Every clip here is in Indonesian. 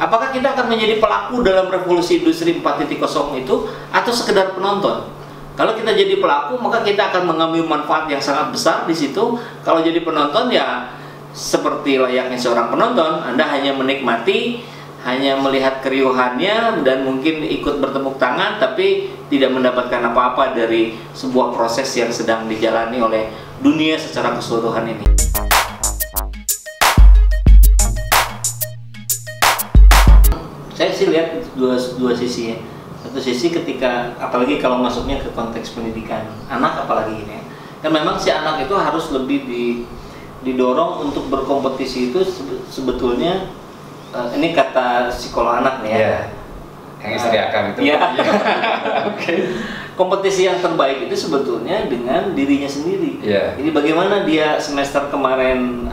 Apakah kita akan menjadi pelaku dalam revolusi industri 4.0 itu atau sekedar penonton? Kalau kita jadi pelaku, maka kita akan mengambil manfaat yang sangat besar di situ. Kalau jadi penonton, ya seperti layaknya seorang penonton, Anda hanya menikmati, hanya melihat keriuhannya dan mungkin ikut bertepuk tangan, tapi tidak mendapatkan apa-apa dari sebuah proses yang sedang dijalani oleh dunia secara keseluruhan ini. Saya sih lihat dua sisi ya. Satu sisi ketika, apalagi kalau masuknya ke konteks pendidikan anak, apalagi ini ya, kan memang si anak itu harus lebih didorong untuk berkompetisi itu sebetulnya, ini kata psikolog anak nih ya. Yeah. Yang istri akan itu. Iya. Okay. Kompetisi yang terbaik itu sebetulnya dengan dirinya sendiri. Yeah. Jadi bagaimana dia semester kemarin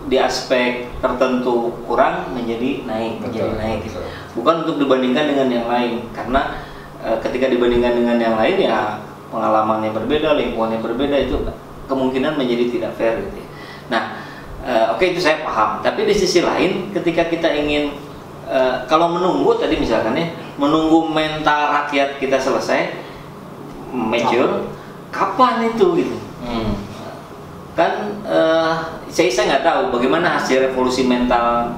di aspek tertentu kurang menjadi naik, menjadi naik gitu. Bukan untuk dibandingkan dengan yang lain, karena ketika dibandingkan dengan yang lain ya pengalamannya berbeda, lingkungannya berbeda, itu kemungkinan menjadi tidak fair gitu. Nah, oke, itu saya paham. Tapi di sisi lain, ketika kita ingin kalau menunggu tadi misalkan ya, menunggu mental rakyat kita selesai mature, kapan itu gitu? Kan saya nggak tahu bagaimana hasil revolusi mental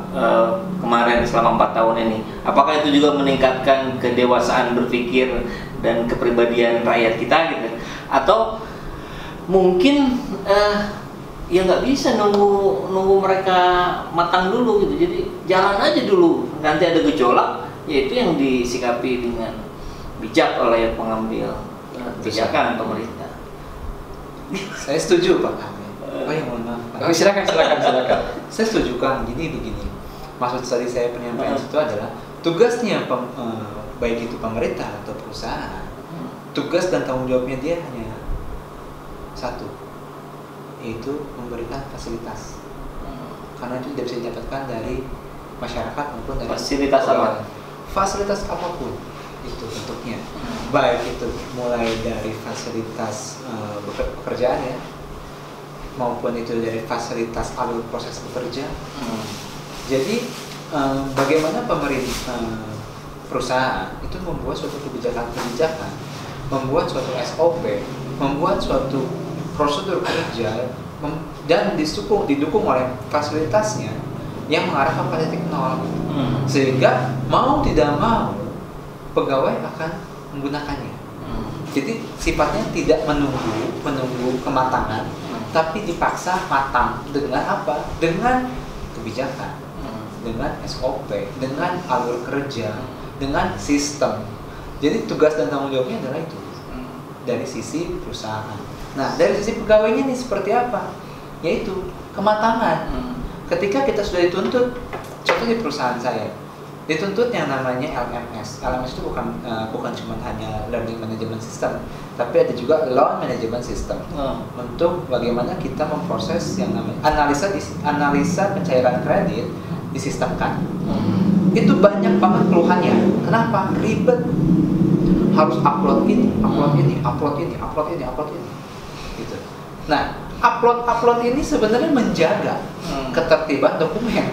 kemarin selama 4 tahun ini. Apakah itu juga meningkatkan kedewasaan berpikir dan kepribadian rakyat kita gitu? Atau mungkin ya nggak bisa nunggu mereka matang dulu gitu. Jadi jalan aja dulu. Nanti ada gejolak, yaitu yang disikapi dengan bijak oleh pengambil kebijakan pemerintah. Saya setuju Pak. Oh ya, mohon maaf. Oh, silakan. Saya setuju Kang. Begini. Maksud tadi saya penyampaian itu adalah tugasnya baik itu pemerintah atau perusahaan. Tugas dan tanggung jawabnya dia hanya satu, yaitu memberikan fasilitas. Karena itu tidak bisa didapatkan dari masyarakat maupun dari fasilitas apa? Fasilitas apapun itu bentuknya. Baik itu mulai dari fasilitas pekerjaan ya, maupun itu dari fasilitas alur proses bekerja. Jadi bagaimana pemerintah perusahaan itu membuat suatu kebijakan, membuat suatu SOP, membuat suatu prosedur kerja dan didukung oleh fasilitasnya yang mengarah ke titik nol, sehingga mau tidak mau pegawai akan menggunakannya. Jadi sifatnya tidak menunggu kematangan, tapi dipaksa matang dengan apa? Dengan kebijakan, dengan SOP, dengan alur kerja, dengan sistem. Jadi tugas dan tanggung jawabnya adalah itu dari sisi perusahaan. Nah, dari sisi pegawainya nih seperti apa? Yaitu kematangan. Ketika kita sudah dituntut, contoh di perusahaan saya, dituntut yang namanya LMS. LMS itu bukan cuma hanya Learning Management System, tapi ada juga Loan Management System. Untuk bagaimana kita memproses yang namanya analisa pencairan kredit disistemkan. Itu banyak banget keluhannya. Kenapa? Ribet. Harus upload ini. Gitu. Nah, upload ini sebenarnya menjaga ketertiban dokumen.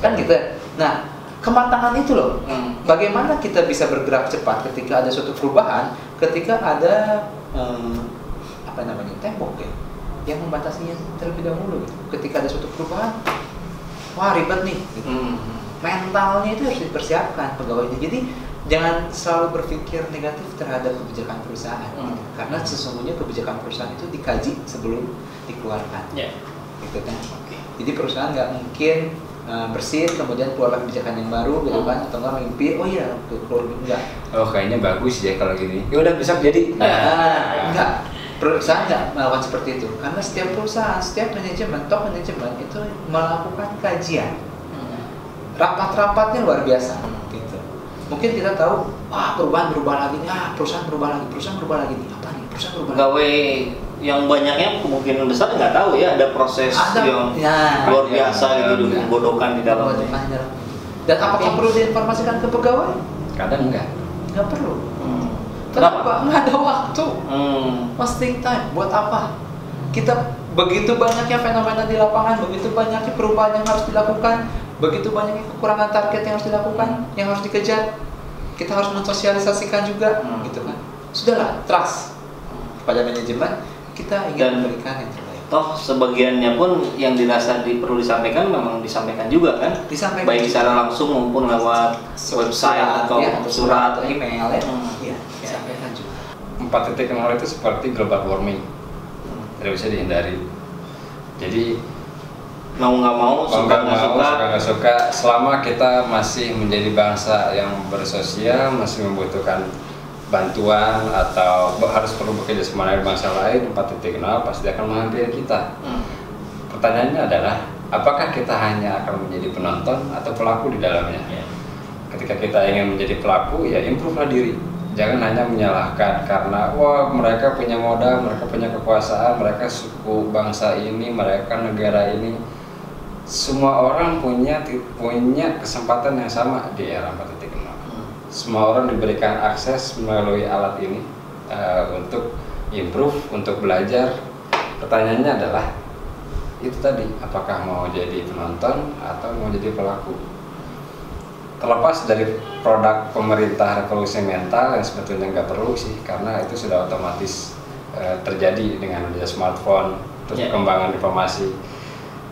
Kan gitu. Nah, kematangan itu loh. Bagaimana kita bisa bergerak cepat ketika ada suatu perubahan, ketika ada tembok ya yang membatasinya terlebih dahulu. Ketika ada suatu perubahan, wah ribet nih. Gitu. Mentalnya itu harus dipersiapkan pegawai. Jadi jangan selalu berpikir negatif terhadap kebijakan perusahaan, karena sesungguhnya kebijakan perusahaan itu dikaji sebelum dikeluarkan. Gitu kan. Jadi perusahaan nggak mungkin bersih kemudian keluar kebijakan yang baru gitu kan, atau nggak mimpi keluar enggak. Oh, kayaknya bagus ya kalau gini. Ya udah besok jadi. Enggak. Perusahaan nggak melakukan seperti itu, karena setiap perusahaan, setiap manajemen, top manajemen itu melakukan kajian. Rapat-rapatnya luar biasa gitu. Mungkin kita tahu, perubahan berubah lagi nih, perusahan berubah lagi nih, apa nih? Perusahaan berubah. Pegawai yang banyaknya kemungkinan besar nggak tahu ya ada proses yang luar biasa gitu, dibodohkan di dalamnya. Dan apakah perlu diinformasikan ke pegawai? Kadang enggak. Nggak perlu. Kenapa? Nggak ada waktu. Wasting time. Buat apa? Kita begitu banyaknya fenomena di lapangan, begitu banyaknya perubahan yang harus dilakukan, begitu banyaknya kekurangan target yang harus dilakukan, yang harus dikejar, kita harus mensosialisasikan juga, gitu kan. Sudahlah, trust pada manajemen, kita ingin memberikan yang terbaik. Toh sebagiannya pun yang dirasa perlu disampaikan memang disampaikan juga kan, Disampaikan baik secara langsung maupun lewat website atau surat atau email ya. Iya, disampaikan juga. 4.0 itu seperti global warming, tidak bisa dihindari. Jadi mau nggak mau, suka nggak suka, selama kita masih menjadi bangsa yang bersosial, masih membutuhkan bantuan atau harus perlu bekerja sama dengan bangsa lain, 4.0 pasti akan menghampiri kita. Pertanyaannya adalah, apakah kita hanya akan menjadi penonton atau pelaku di dalamnya? Ketika kita ingin menjadi pelaku, ya improve-lah diri. Jangan hanya menyalahkan karena wah mereka punya modal, mereka punya kekuasaan, mereka suku bangsa ini, mereka negara ini. Semua orang punya kesempatan yang sama di era 4.0. Semua orang diberikan akses melalui alat ini untuk improve, untuk belajar. Pertanyaannya adalah itu tadi, apakah mau jadi penonton atau mau jadi pelaku? Terlepas dari produk pemerintah revolusi mental yang sebetulnya nggak perlu sih, karena itu sudah otomatis terjadi dengan adanya smartphone, terus perkembangan informasi.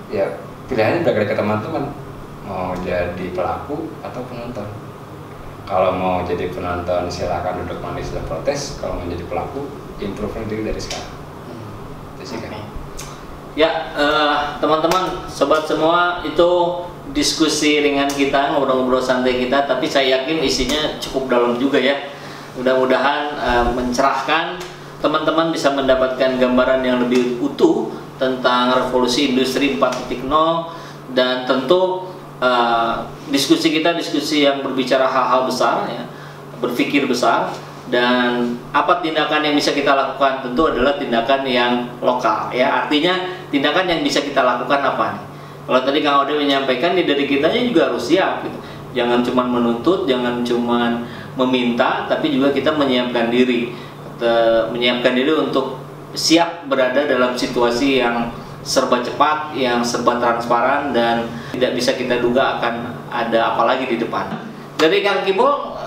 Ya pilihannya berada ke teman-teman, mau jadi pelaku atau penonton. Kalau mau jadi penonton silakan duduk manis dan protes. Kalau mau jadi pelaku, improve diri dari sekarang. Itu sih kan. Ya teman-teman, sobat semua, itu diskusi ringan kita, ngobrol-ngobrol santai kita. Tapi saya yakin isinya cukup dalam juga ya. Mudah-mudahan mencerahkan, teman-teman bisa mendapatkan gambaran yang lebih utuh tentang revolusi industri 4.0 dan tentu diskusi kita yang berbicara hal-hal besar ya, berpikir besar, dan apa tindakan yang bisa kita lakukan tentu adalah tindakan yang lokal ya, artinya tindakan yang bisa kita lakukan apa nih. Kalau tadi Kang Ode menyampaikan dari kitanya juga harus siap gitu. Jangan cuma menuntut, jangan cuma meminta, tapi juga kita menyiapkan diri untuk siap berada dalam situasi yang serba cepat, yang serba transparan, dan tidak bisa kita duga akan ada apa lagi di depan. Dari Kang Kibol,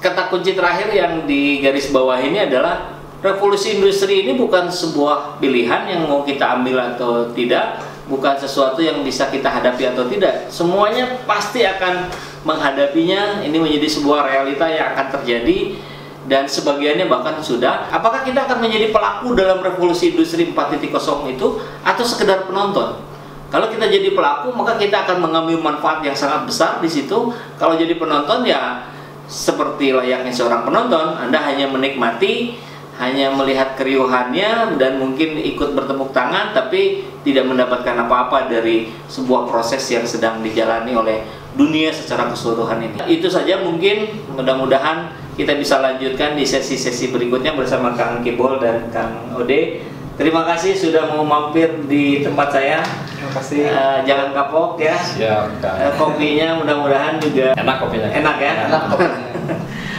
kata kunci terakhir yang di garis bawah ini adalah revolusi industri ini bukan sebuah pilihan yang mau kita ambil atau tidak, bukan sesuatu yang bisa kita hadapi atau tidak. Semuanya pasti akan menghadapinya, ini menjadi sebuah realita yang akan terjadi, dan sebagiannya bahkan sudah. Apakah kita akan menjadi pelaku dalam revolusi industri 4.0 itu atau sekedar penonton? Kalau kita jadi pelaku, maka kita akan mengambil manfaat yang sangat besar di situ. Kalau jadi penonton, ya seperti layaknya seorang penonton, Anda hanya menikmati, hanya melihat keriuhannya, dan mungkin ikut bertepuk tangan, tapi tidak mendapatkan apa-apa dari sebuah proses yang sedang dijalani oleh dunia secara keseluruhan ini. Itu saja mungkin, mudah-mudahan kita bisa lanjutkan di sesi-sesi berikutnya bersama Kang Kibol dan Kang Ode. Terima kasih sudah mau mampir di tempat saya. Terima kasih. Jangan kapok ya. Siap, kopinya mudah-mudahan juga enak kopinya. Enak ya. Enak kopinya.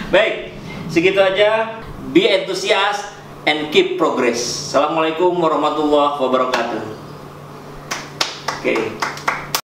Baik, segitu aja. Be enthusiast and keep progress. Assalamualaikum warahmatullahi wabarakatuh. Oke.